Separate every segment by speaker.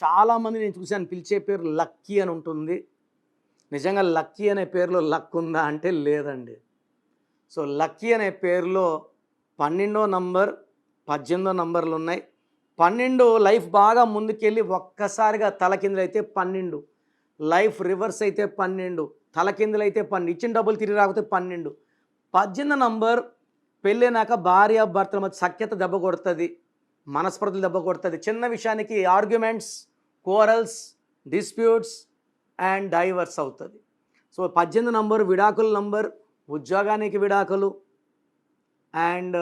Speaker 1: చాలామంది నేను చూశాను పిలిచే పేరు లక్కీ అని ఉంటుంది. నిజంగా లక్కీ అనే పేరులో లక్ ఉందా అంటే లేదండి. సో లక్కీ అనే పేరులో 12వ నంబర్, 18వ నంబర్లు ఉన్నాయి. 12 లైఫ్ బాగా ముందుకెళ్ళి ఒక్కసారిగా తలకిందులైతే 12, లైఫ్ రివర్స్ అయితే 12, తలకిందులైతే 12, ఇచ్చిన డబ్బులు తిరిగి రాకపోతే 12. 18 నంబర్ పెళ్ళైనాక భార్య భర్తల మధ్య సఖ్యత దెబ్బ కొడుతుంది, మనస్పర్ధలు దెబ్బ కొడుతుంది. చిన్న విషయానికి arguments, corals, disputes and diverse అవుతుంది. సో 18 నంబర్ విడాకుల నంబర్, ఉద్యోగానికి విడాకులు అండ్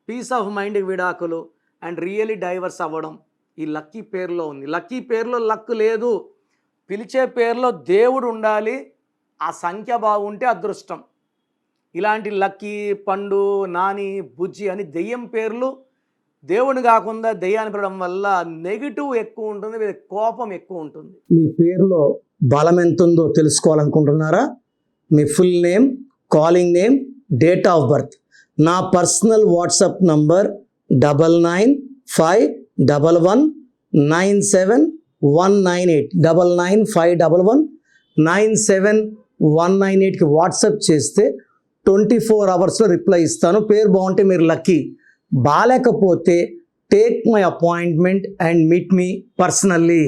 Speaker 1: పీస్ ఆఫ్ మైండ్కి విడాకులు అండ్ రియలీ డైవర్స్ అవ్వడం ఈ లక్కీ పేరులో ఉంది. లక్కీ పేరులో లక్ లేదు, పిలిచే పేరులో దేవుడు ఉండాలి, ఆ సంఖ్య బాగుంటే అదృష్టం. ఇలాంటి లక్కీ, పండు, నాని, బుజ్జి అని దెయ్యం పేర్లు దేవుని కాకుండా దెయ్యాన్ని పెట్టడం వల్ల నెగిటివ్ ఎక్కువ ఉంటుంది, కోపం ఎక్కువ ఉంటుంది. మీ పేరులో బలం ఎంత ఉందో తెలుసుకోవాలనుకుంటున్నారా? మీ full name, calling name, date of birth, నా పర్సనల్ వాట్సాప్ నంబర్ 9951197198 9951197198కి వాట్సాప్ చేస్తే 24 అవర్స్లో రిప్లై ఇస్తాను. పేరు బాగుంటే మీరు లక్కీ, బాలేకపోతే take my appointment and meet me personally.